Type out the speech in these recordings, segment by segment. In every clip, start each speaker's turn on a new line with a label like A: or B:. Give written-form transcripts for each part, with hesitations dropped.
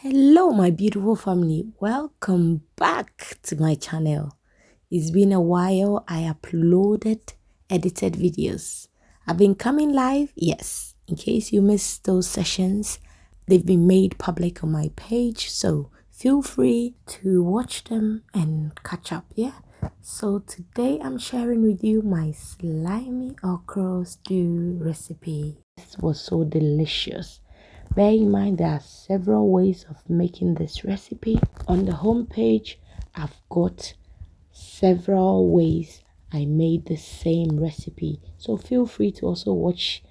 A: Hello, my beautiful family. Welcome back to my channel. It's been a while. I uploaded edited videos. I've been coming live, yes. In case you missed those sessions, they've been made public on my page, so feel free to watch them and catch up, yeah? So today I'm sharing with you my slimy okra stew recipe. This was so delicious. Bear in mind there are several ways of making this recipe. On the home page, I've got several ways I made the same recipe. So feel free to also watch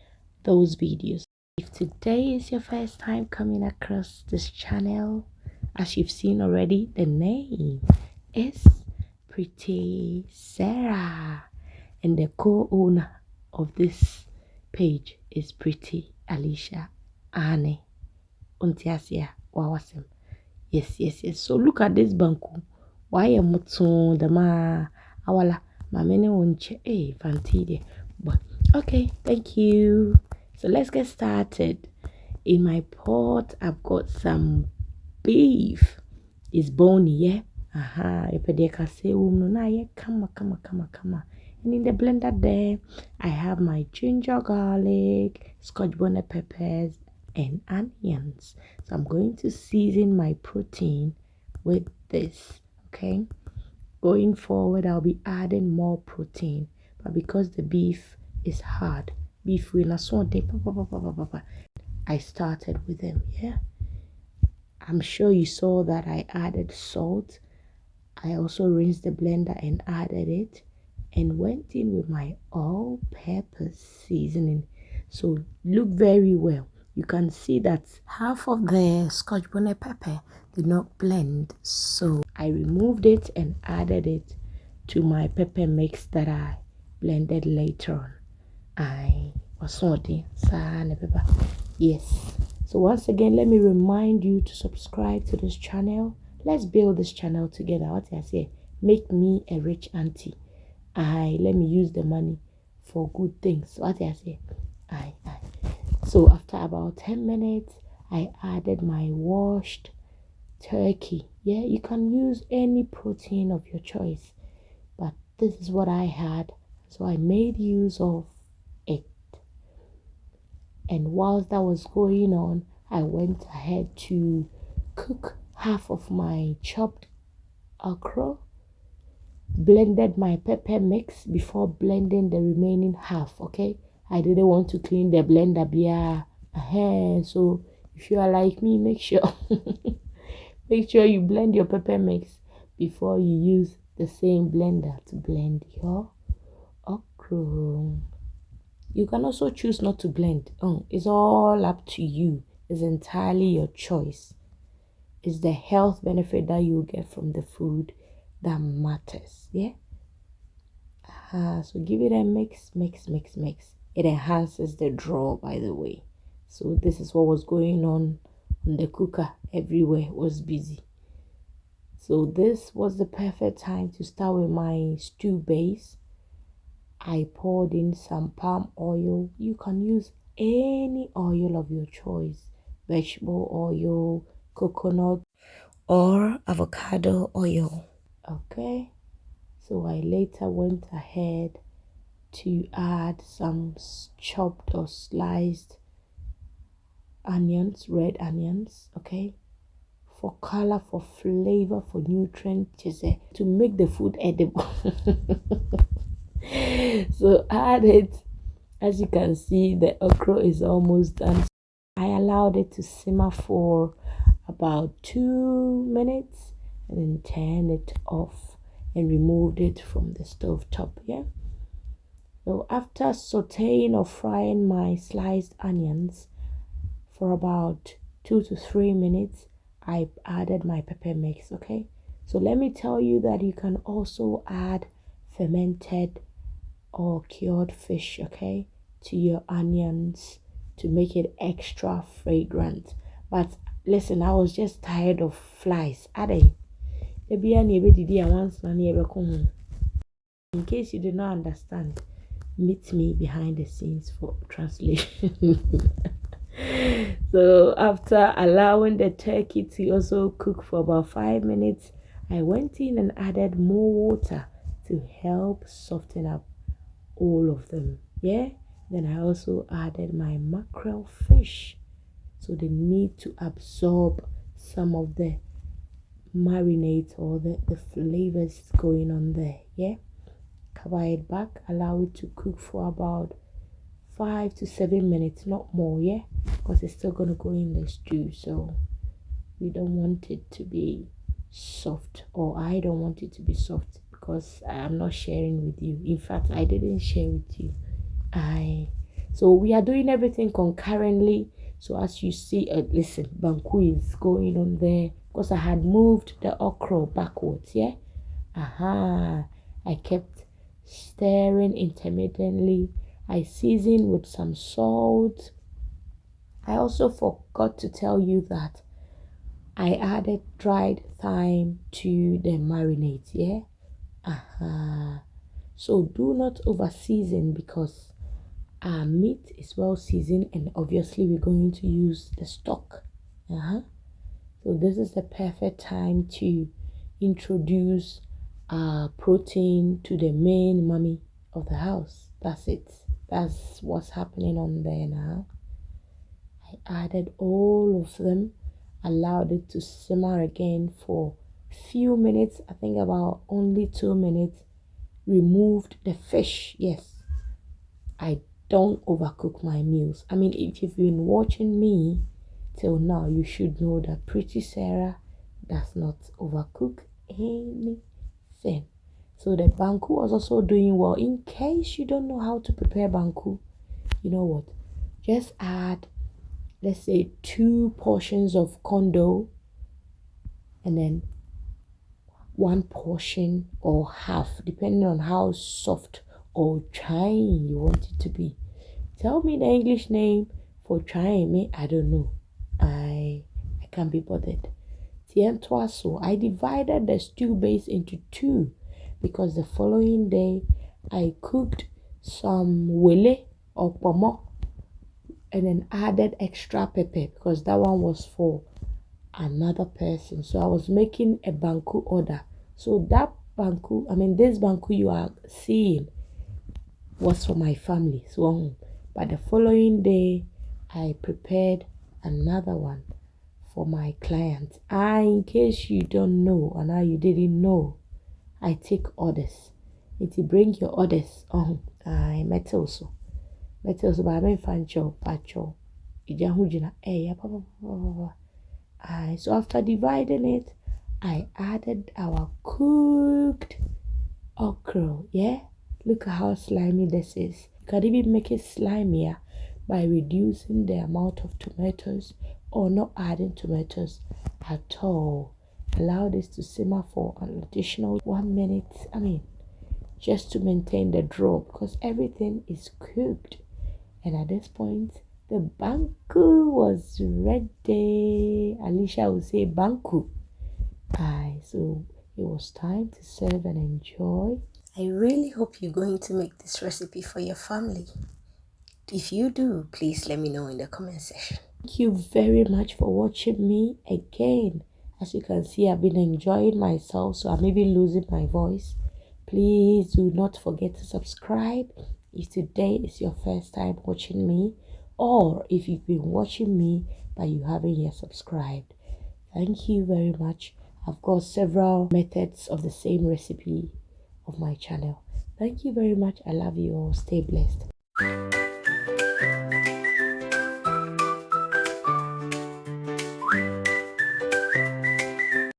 A: those videos. If today is your first time coming across this channel, as you've seen already, the name is Pretty Sarah. And the co-owner of this page is Pretty Alicia Anne Untiasia Wawasem. Yes. So look at this banku. Why am I the ma awala ma many wonche fantide. But okay, thank you. So let's get started. In my pot, I've got some beef. It's bony, yeah. Epedeka say na yeah, come. And in the blender there, I have my ginger garlic, scotch bonnet peppers, and onions. So I'm going to season my protein with this, okay? Going forward, I'll be adding more protein, but because the beef is hard, beef will not so I started with them, yeah. I'm sure you saw that I added salt. I also rinsed the blender and added it and went in with my all-purpose seasoning. So look very well. You can see that half of the scotch bonnet pepper did not blend. So I removed it and added it to my pepper mix that I blended later on. I was sorting. Yes. So once again, let me remind you to subscribe to this channel. Let's build this channel together. What I say, make me a rich auntie. Let me use the money for good things. What I say, So after about 10 minutes, I added my washed turkey. Yeah, you can use any protein of your choice, but this is what I had, so I made use of it. And whilst that was going on, I went ahead to cook half of my chopped okra, blended my pepper mix before blending the remaining half, okay? I didn't want to clean the blender, so if you are like me, make sure you blend your pepper mix before you use the same blender to blend your okra. You can also choose not to blend. It's all up to you. It's entirely your choice. It's the health benefit that you get from the food that matters. Yeah. So give it a mix. It enhances the draw, by the way. So this is what was going on the cooker. Everywhere was busy. So this was the perfect time to start with my stew base. I poured in some palm oil. You can use any oil of your choice, vegetable oil, coconut, or avocado oil. Okay, so I later went ahead to add some chopped or sliced onions, red onions, okay, for color, for flavor, for nutrients, to make the food edible. So add it. As you can see, the okra is almost done. I allowed it to simmer for about 2 minutes and then turned it off and removed it from the stove top. Yeah. So after sauteing or frying my sliced onions for about 2 to 3 minutes, I added my pepper mix. Okay. So let me tell you that you can also add fermented or cured fish, okay, to your onions to make it extra fragrant. But listen, I was just tired of flies. In case you did not understand, meet me behind the scenes for translation. So after allowing the turkey to also cook for about 5 minutes, I went in and added more water to help soften up all of them. Yeah. Then I also added my mackerel fish. So they need to absorb some of the marinade or the flavors going on there. Yeah. Cover it back, allow it to cook for about 5 to 7 minutes, not more. Yeah, because it's still gonna go in the stew, so we don't want it to be soft, or I don't want it to be soft because I'm not sharing with you. In fact, I didn't share with you. So we are doing everything concurrently. So as you see, listen, banku is going on there because I had moved the okra backwards. Yeah. I kept stirring intermittently. I seasoned with some salt. I also forgot to tell you that I added dried thyme to the marinade. Yeah. So do not over season because our meat is well seasoned, and obviously we're going to use the stock. So this is the perfect time to introduce protein to the main mummy of the house. That's it. That's what's happening on there now. I added all of them, allowed it to simmer again for few minutes. I think about only 2 minutes. Removed the fish. Yes, I don't overcook my meals. I mean, if you've been watching me till now, you should know that Pretty Sarah does not overcook anything. So the banku was also doing well. In case you don't know how to prepare banku, you know what? Just add, let's say, 2 portions of kondo and then 1 portion or half, depending on how soft or trying you want it to be. Tell me the English name for trying me. I don't know. I can't be bothered. So I divided the stew base into 2 because the following day I cooked some wele or pomo and then added extra pepper because that one was for another person. So I was making a banku order. So that banku, this banku you are seeing was for my family. So, but the following day, I prepared another one for my client. In case you don't know, and now you didn't know, I take orders. If you bring your orders on, I met also. But I'm fancho, pacho. So after dividing it, I added our cooked okra. Yeah, look at how slimy this is. You can even make it slimier by reducing the amount of tomatoes or not adding tomatoes at all. Allow this to simmer for an additional 1 minute. Just to maintain the draw because everything is cooked. And at this point, the banku was ready. Alicia would say banku. So it was time to serve and enjoy. I really hope you're going to make this recipe for your family. If you do, please let me know in the comment section. Thank you very much for watching me again. As you can see, I've been enjoying myself, so I'm even losing my voice. Please do not forget to subscribe if today is your first time watching me, or if you've been watching me but you haven't yet subscribed. Thank you very much. I've got several methods of the same recipe of my channel. Thank you very much. I love you all. Stay blessed.